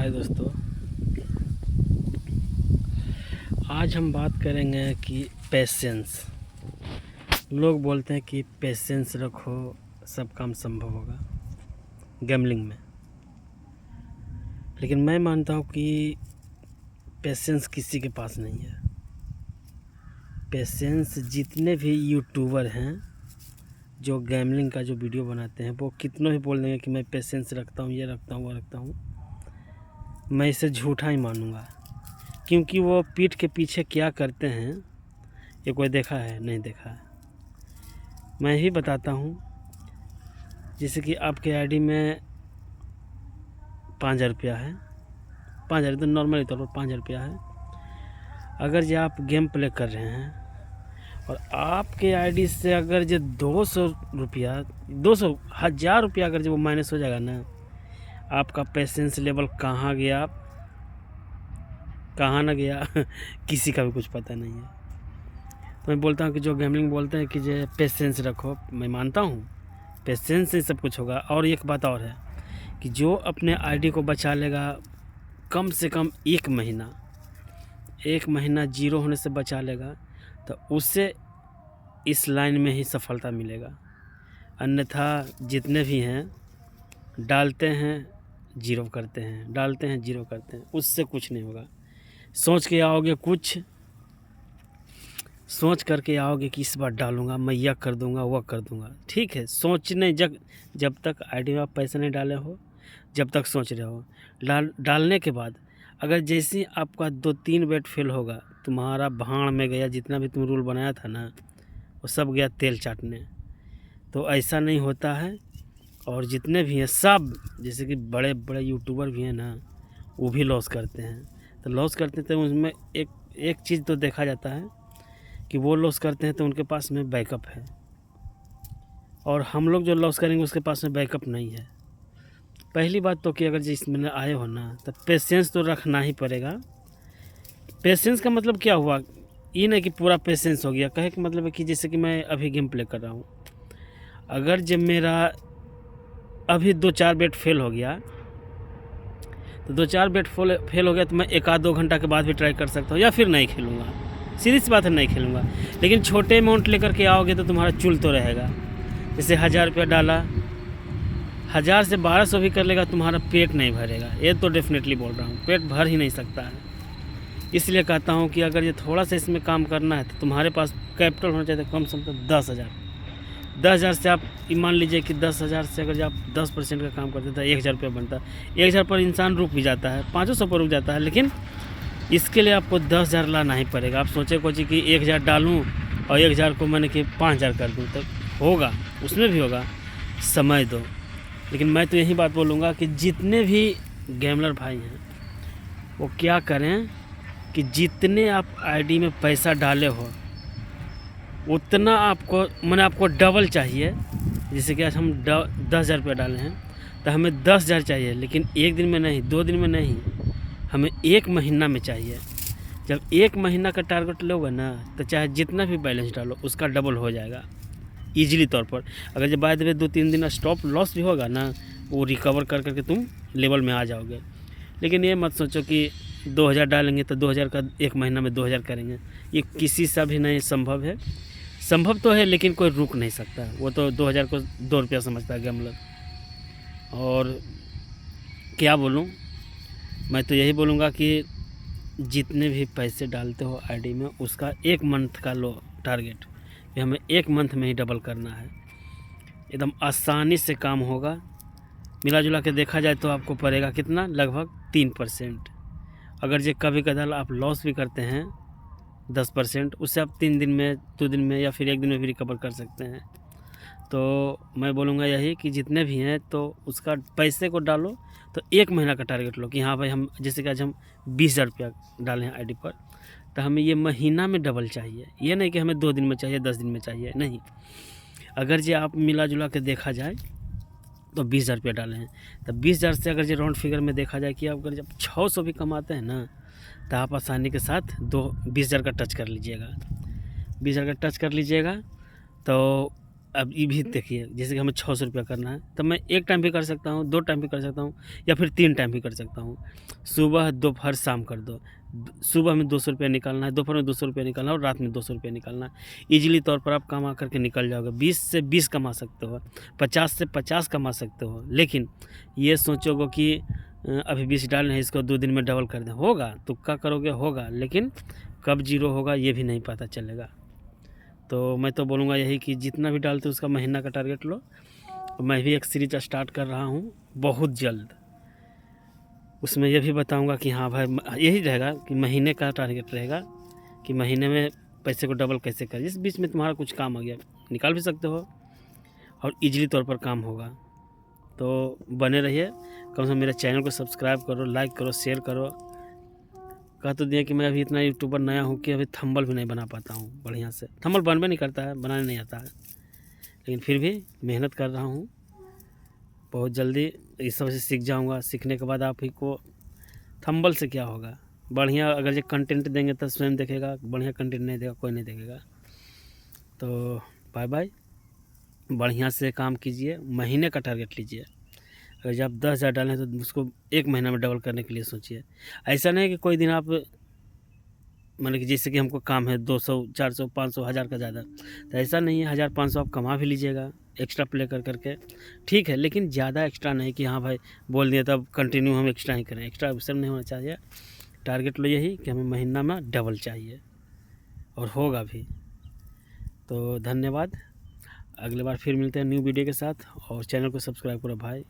हाय दोस्तों, आज हम बात करेंगे कि पेशेंस। लोग बोलते हैं कि पेशेंस रखो सब काम संभव होगा गैम्बलिंग में, लेकिन मैं मानता हूँ कि पेशेंस किसी के पास नहीं है। पेशेंस जितने भी यूट्यूबर हैं जो गैम्बलिंग का जो वीडियो बनाते हैं, वो कितनों ही बोल देंगे कि मैं पेशेंस रखता हूँ, ये रखता हूँ, वो रखता हूँ। मैं इसे झूठा ही मानूंगा, क्योंकि वो पीठ के पीछे क्या करते हैं ये कोई देखा है? नहीं देखा है। मैं ही बताता हूँ। जैसे कि आपके आईडी में 5,000 रुपया है, 5,000 तो नॉर्मली तौर पर 5,000 रुपया है। अगर जो आप गेम प्ले कर रहे हैं और आपके आईडी से अगर जो 200 रुपया, 200 1,000 रुपया अगर जो वो माइनस हो जाएगा ना, आपका पेशेंस लेवल कहाँ गया, कहाँ ना गया किसी का भी कुछ पता नहीं है। तो मैं बोलता हूँ कि जो गैम्बलिंग बोलते हैं कि जो पेशेंस रखो, मैं मानता हूँ पेशेंस से सब कुछ होगा। और एक बात और है कि जो अपने आईडी को बचा लेगा कम से कम 1 महीना जीरो होने से बचा लेगा, तो उससे इस लाइन में ही सफलता मिलेगा। अन्यथा जितने भी हैं डालते हैं जीरो करते हैं, डालते हैं जीरो करते हैं, उससे कुछ नहीं होगा। सोच के आओगे, कुछ सोच करके आओगे कि इस बार डालूंगा, मैं यह कर दूंगा, वह कर दूंगा। ठीक है, सोचने जब तक आईडी में आप पैसे नहीं डाले हो, जब तक सोच रहे हो, डालने के बाद अगर जैसे ही आपका 2-3 बेट फेल होगा, तुम्हारा भाड़ में गया, जितना भी तुम रूल बनाया था ना, वो सब गया तेल चाटने। तो ऐसा नहीं होता है। और जितने भी हैं सब, जैसे कि बड़े बड़े यूट्यूबर भी हैं ना, वो भी लॉस करते हैं। तो लॉस करते हैं तो उसमें एक चीज़ तो देखा जाता है कि वो लॉस करते हैं तो उनके पास में बैकअप है, और हम लोग जो लॉस करेंगे उसके पास में बैकअप नहीं है। पहली बात तो कि अगर जिसमें आए हो ना, तो पेशेंस तो रखना ही पड़ेगा। पेशेंस का मतलब क्या हुआ, ये नहीं कि पूरा पेशेंस हो गया। कहे कि मतलब है कि जैसे कि मैं अभी गेम प्ले कर रहा हूँ, अगर जब मेरा अभी 2-4 बेट फेल हो गया, तो 2-4 बेट फेल हो गया तो मैं 1-2 घंटा के बाद भी ट्राई कर सकता हूँ, या फिर नहीं खेलूँगा। सीधी सी बात है, नहीं खेलूँगा। लेकिन छोटे अमाउंट लेकर के आओगे तो तुम्हारा चुल तो रहेगा। जैसे 1,000 रुपया डाला, 1,000 से 1,200 भी कर लेगा, तुम्हारा पेट नहीं भरेगा। ये तो डेफिनेटली बोल रहा हूँ, पेट भर ही नहीं सकता है। इसलिए कहता हूँ कि अगर ये थोड़ा सा इसमें काम करना है तो तुम्हारे पास कैपिटल होना चाहिए कम से कम 10,000 से। आप मान लीजिए कि 10,000 से अगर आप 10% का काम करते तो 1,000 रुपया बनता। 1,000 पर इंसान रुक भी जाता है, 500 पर रुक जाता है, लेकिन इसके लिए आपको 10,000 लाना ही पड़ेगा। आप सोचे कुछ कि 1,000 डालूँ और 1,000 को मैंने कि 5,000 कर दूँ, तो होगा, उसमें भी होगा, समय दो। लेकिन मैं तो यही बात बोलूँगा कि जितने भी गैमलर भाई हैं वो क्या करें कि जितने आप आईडी में पैसा डाले हो उतना आपको डबल चाहिए। जैसे कि आज हम 10,000 रुपया डाले हैं तो हमें 10,000 चाहिए, लेकिन 1 दिन में नहीं, 2 दिन में नहीं, हमें 1 महीना में चाहिए। जब 1 महीना का टारगेट लोगे ना, तो चाहे जितना भी बैलेंस डालो उसका डबल हो जाएगा ईजिली तौर पर। अगर जब बाद में 2-3 दिन स्टॉप लॉस भी होगा ना, वो रिकवर कर करके तुम लेवल में आ जाओगे। लेकिन ये मत सोचो कि 2,000 डालेंगे तो 2,000 का 1 महीना में 2,000 करेंगे, ये किसी से भी नहीं संभव है। संभव तो है लेकिन कोई रुक नहीं सकता। वो तो 2,000 को 2 रुपया समझता है गैम्बलर। और क्या बोलूँ, मैं तो यही बोलूँगा कि जितने भी पैसे डालते हो आईडी में, उसका 1 मंथ का लो टारगेट कि हमें 1 मंथ में ही डबल करना है। एकदम आसानी से काम होगा। मिला जुला के देखा जाए तो आपको पड़ेगा कितना, लगभग 3%। अगर जो कभी कदार आप लॉस भी करते हैं 10%, उससे आप 3 दिन में, 2 दिन में या फिर 1 दिन में भी रिकवर कर सकते हैं। तो मैं बोलूँगा यही कि जितने भी हैं तो उसका पैसे को डालो, तो 1 महीना का टारगेट लो कि हाँ भाई, हम जैसे कि आज हम 20,000 रुपया डाले हैं आईडी पर, तो हमें ये महीना में डबल चाहिए। ये नहीं कि हमें 2 दिन में चाहिए, 10 दिन में चाहिए, नहीं। अगर जो आप मिला जुला के देखा जाए तो 20,000 रुपया डाले हैं, तो 20,000 से अगर जो राउंड फिगर में देखा जाए कि आप अगर जब 600 भी कमाते हैं ना, तो आप आसानी के साथ 20,000 का टच कर लीजिएगा। 20,000 का टच कर लीजिएगा तो अब ये भी देखिए, जैसे कि हमें 600 रुपया करना है, तब मैं 1 टाइम भी कर सकता हूँ, 2 टाइम भी कर सकता हूँ, या फिर 3 टाइम भी कर सकता हूँ। सुबह, दोपहर, शाम कर दो। सुबह में 200 रुपया निकालना है, दोपहर में 200 रुपया निकालना है और रात में 200 रुपया निकालना है। ईज़िली तौर पर आप कमा कर के निकल जाओगे। 20 से 20 कमा सकते हो, 50 से 50 कमा सकते हो। लेकिन ये सोचोगे कि अभी 20 डालना है, इसको 2 दिन में डबल कर दें। होगा, तुक्का करोगे होगा, लेकिन कब ज़ीरो होगा ये भी नहीं पता चलेगा। तो मैं तो बोलूँगा यही कि जितना भी डालते हो उसका महीना का टारगेट लो। मैं भी एक सीरीज स्टार्ट कर रहा हूँ बहुत जल्द। उसमें ये भी बताऊँगा कि हाँ भाई, यही रहेगा कि महीने का टारगेट रहेगा कि महीने में पैसे को डबल कैसे करें। इस बीच में तुम्हारा कुछ काम आ गया, निकाल भी सकते हो और ईजिली तौर पर काम होगा। तो बने रहिए, कम से कम मेरे चैनल को सब्सक्राइब करो, लाइक करो, शेयर करो। कह तो दिया कि मैं अभी इतना यूट्यूबर नया हूँ कि अभी थंबल भी नहीं बना पाता हूँ बढ़िया से। थंबल बनबे नहीं करता है, बनाने नहीं आता है, लेकिन फिर भी मेहनत कर रहा हूँ। बहुत जल्दी इस सब से सीख जाऊँगा। सीखने के बाद आप ही को थंबल से क्या होगा, बढ़िया अगर ये कंटेंट देंगे तो स्वयं देखेगा, बढ़िया कंटेंट नहीं देगा कोई नहीं देखेगा। तो बाय बाय, बढ़िया से काम कीजिए, महीने का टारगेट लीजिए। अगर जब 10,000 डालें तो उसको 1 महीना में डबल करने के लिए सोचिए। ऐसा नहीं कि कोई दिन आप मतलब कि जैसे कि हमको काम है 200, 400, 500, 1000 का ज़्यादा, तो ऐसा नहीं है। 1500 आप कमा भी लीजिएगा एक्स्ट्रा प्ले कर करके, ठीक है, लेकिन ज़्यादा एक्स्ट्रा नहीं कि हाँ भाई बोल दिए तब कंटिन्यू हम एक्स्ट्रा ही करें। एक्स्ट्रा सब नहीं होना चाहिए। टारगेट लो यही कि हमें महीना में डबल चाहिए, और होगा भी। तो धन्यवाद, अगले बार फिर मिलते हैं न्यू वीडियो के साथ, और चैनल को सब्सक्राइब करो भाई।